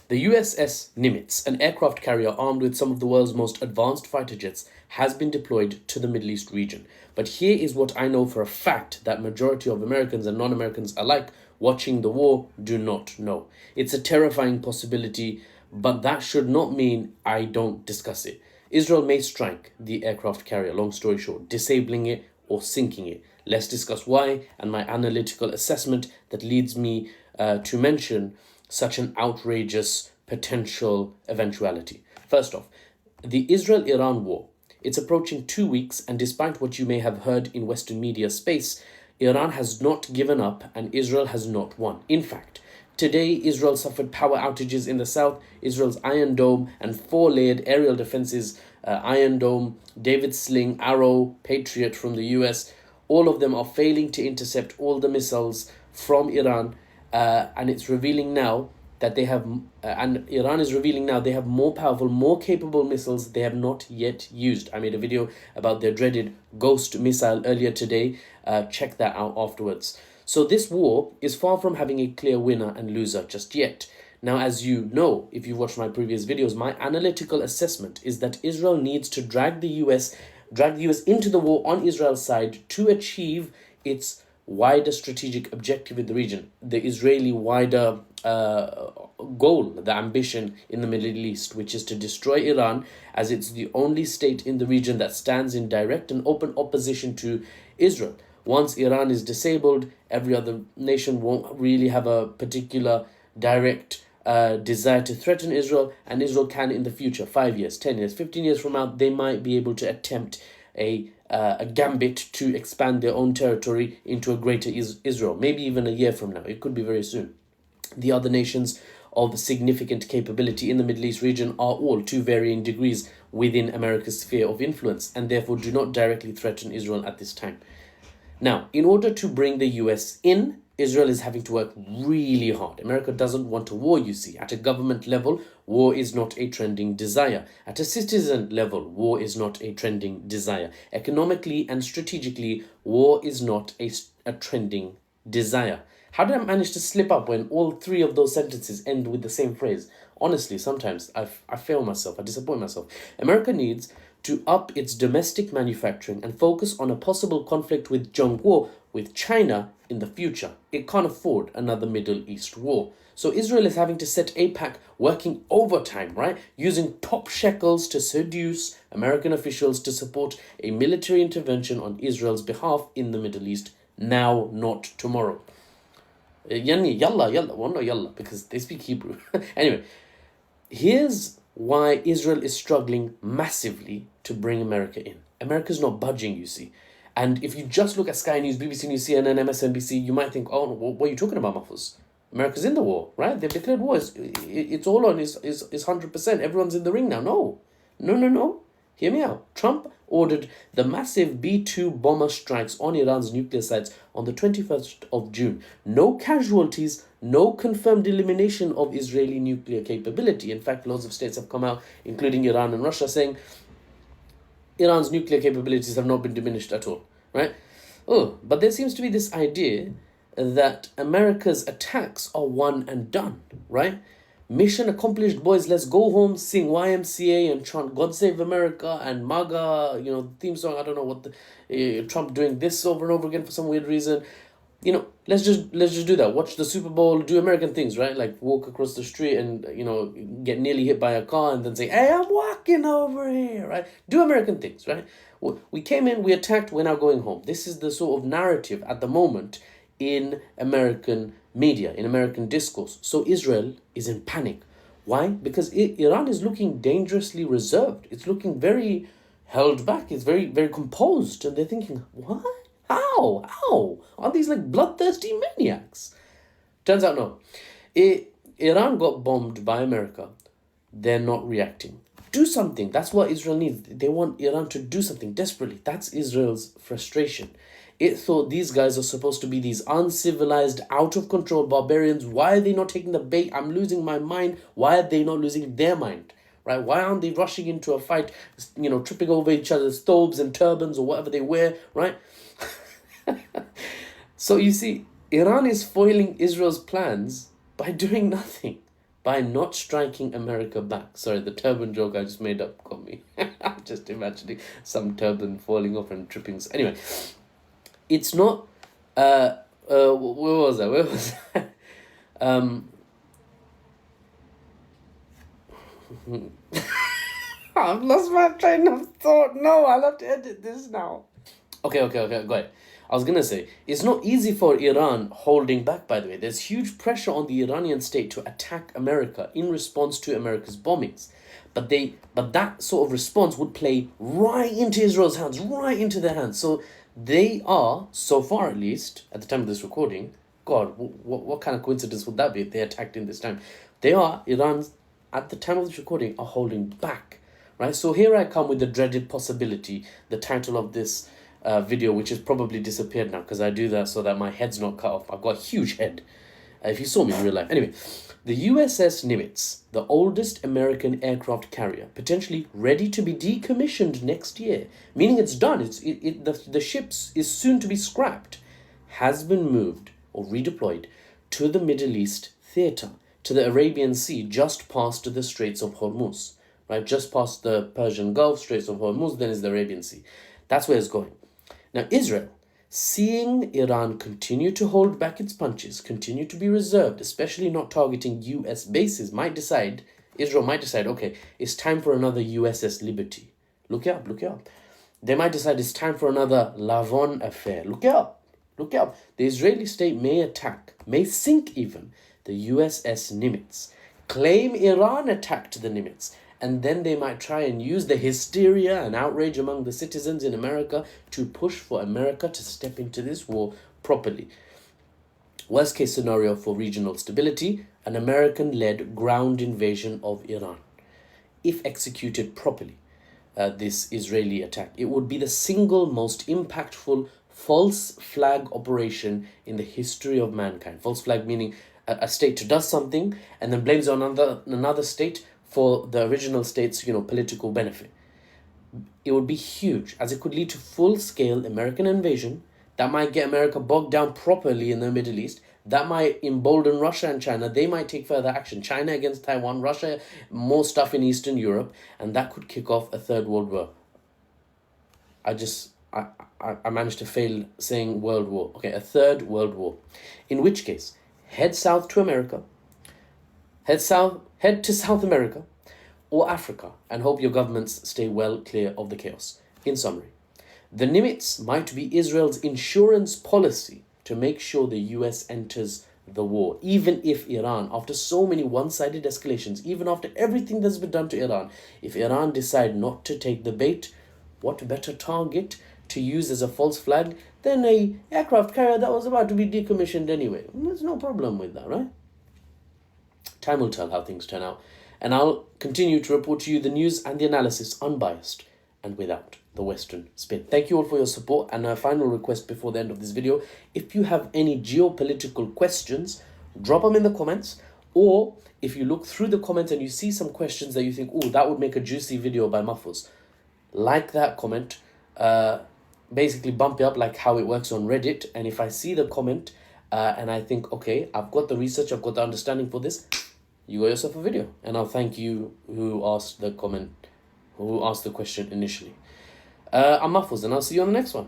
The USS Nimitz, an aircraft carrier armed with some of the world's most advanced fighter jets, has been deployed to the Middle East region. But here is what I know for a fact that majority of Americans and non-Americans alike watching the war do not know. It's a terrifying possibility, but that should not mean I don't discuss it. Israel may strike the aircraft carrier, long story short, disabling it or sinking it. Let's discuss why and my analytical assessment that leads me to mention such an outrageous potential eventuality. First off, the Israel-Iran war. It's approaching 2 weeks, and despite what you may have heard in Western media space, Iran has not given up and Israel has not won. In fact, today Israel suffered power outages in the south. Israel's Iron Dome and four-layered aerial defenses, Iron Dome, David Sling, Arrow, Patriot from the US, all of them are failing to intercept all the missiles from Iran. And it's revealing now that they have, and Iran is revealing now they have more powerful, more capable missiles they have not yet used. I made a video about their dreaded Ghost missile earlier today. Check that out afterwards. So this war is far from having a clear winner and loser just yet. Now, as you know, if you've watched my previous videos, my analytical assessment is that Israel needs to drag the US into the war on Israel's side to achieve its wider strategic objective in the region, the Israeli wider goal, the ambition in the Middle East, which is to destroy Iran, as it's the only state in the region that stands in direct and open opposition to Israel. Once Iran is disabled, every other nation won't really have a particular direct desire to threaten Israel, and Israel can in the future, 5 years, 10 years, 15 years from now, they might be able to attempt a gambit to expand their own territory into a greater Israel, maybe even a year from now. It could be very soon. The other nations of significant capability in the Middle East region are all, to varying degrees, within America's sphere of influence and therefore do not directly threaten Israel at this time. Now, in order to bring the US in, Israel is having to work really hard. America doesn't want a war, you see. At a government level, war is not a trending desire. At a citizen level, war is not a trending desire. Economically and strategically, war is not a trending desire. How did I manage to slip up when all three of those sentences end with the same phrase? Honestly, sometimes I fail myself, I disappoint myself. America needs to up its domestic manufacturing and focus on a possible conflict with Zhongguo, with China, in the future. It can't afford another Middle East war. So Israel is having to set AIPAC working overtime, right? Using top shekels to seduce American officials to support a military intervention on Israel's behalf in the Middle East now, not tomorrow. Yani, yalla, well, no, yalla, because they speak Hebrew. Anyway, here's why Israel is struggling massively to bring America in. America's not budging, you see. And if you just look at Sky News, BBC News, CNN, MSNBC, you might think, oh, what are you talking about, Muffles? America's in the war, right? They've declared war. It's all on, is 100%. Everyone's in the ring now. No. Hear me out. Trump ordered the massive B-2 bomber strikes on Iran's nuclear sites on the 21st of June. No casualties, no confirmed elimination of Israeli nuclear capability. In fact, lots of states have come out, including Iran and Russia, saying Iran's nuclear capabilities have not been diminished at all, right? Oh, but there seems to be this idea that America's attacks are one and done, right? Mission accomplished, boys. Let's go home, sing YMCA and chant God Save America and MAGA, theme song. I don't know what Trump doing this over and over again for some weird reason. Let's just do that. Watch the Super Bowl, do American things, right? Like walk across the street and, get nearly hit by a car and then say, hey, I'm walking over here, right? Do American things, right? We came in, we attacked, we're now going home. This is the sort of narrative at the moment in American media, in American discourse. So Israel is in panic. Why? Because Iran is looking dangerously reserved. It's looking very held back. It's very, very composed. And they're thinking, what? How? Are these like bloodthirsty maniacs? Turns out no. Iran got bombed by America. They're not reacting. Do something. That's what Israel needs. They want Iran to do something desperately. That's Israel's frustration. It thought these guys are supposed to be these uncivilized, out-of-control barbarians. Why are they not taking the bait? I'm losing my mind. Why are they not losing their mind? Right? Why aren't they rushing into a fight, tripping over each other's thobes and turbans or whatever they wear, right? So you see, Iran is foiling Israel's plans by doing nothing, by not striking America back. Sorry, the turban joke I just made up got me. I'm just imagining some turban falling off and tripping. Anyway, it's not. Where was I? Where was I? I've lost my train of thought. No, I'll have to edit this now. Okay, go ahead. I was gonna say, it's not easy for Iran holding back, by the way. There's huge pressure on the Iranian state to attack America in response to America's bombings. But that sort of response would play right into Israel's hands, right into their hands. So they are, so far at least, at the time of this recording, God, what kind of coincidence would that be if they attacked in this time? Iran's, at the time of this recording, are holding back, right? So here I come with the dreaded possibility, the title of this video, which has probably disappeared now because I do that so that my head's not cut off. I've got a huge head. If you saw me in real life. Anyway, the USS Nimitz, the oldest American aircraft carrier, potentially ready to be decommissioned next year, meaning it's done. The ship is soon to be scrapped, has been moved or redeployed to the Middle East theater, to the Arabian Sea, just past the Straits of Hormuz, right? Just past the Persian Gulf, Straits of Hormuz, then is the Arabian Sea. That's where it's going. Now, Israel, seeing Iran continue to hold back its punches, continue to be reserved, especially not targeting US bases, Israel might decide, okay, it's time for another USS Liberty. Look it up. They might decide it's time for another Lavon affair. Look it up. The Israeli state may sink even, the USS Nimitz, claim Iran attacked the Nimitz, and then they might try and use the hysteria and outrage among the citizens in America to push for America to step into this war properly. Worst case scenario for regional stability, an American-led ground invasion of Iran. If executed properly, this Israeli attack, it would be the single most impactful false flag operation in the history of mankind. False flag meaning a state does something and then blames on another state for the original state's political benefit. It would be huge, as it could lead to full-scale American invasion that might get America bogged down properly in the Middle East. That might embolden Russia and China. They might take further action. China against Taiwan, Russia, more stuff in Eastern Europe, and that could kick off a third world war. I managed to fail saying world war. Okay, a third world war. In which case, head south to America, head to South America or Africa, and hope your governments stay well clear of the chaos. In summary, the Nimitz might be Israel's insurance policy to make sure the US enters the war, even if Iran, after so many one-sided escalations, even after everything that's been done to Iran, if Iran decide not to take the bait, what better target to use as a false flag than a aircraft carrier that was about to be decommissioned anyway? There's no problem with that, right? Time will tell how things turn out, and I'll continue to report to you the news and the analysis unbiased and without the Western spin. Thank you all for your support, and a final request before the end of this video. If you have any geopolitical questions, drop them in the comments, or if you look through the comments and you see some questions that you think, oh, that would make a juicy video by Mahfouz, like that comment, basically bump it up like how it works on Reddit, and if I see the comment and I think, okay, I've got the research, I've got the understanding for this, you got yourself a video, and I'll thank you who asked the question initially. I'm Mahfouz, and I'll see you on the next one.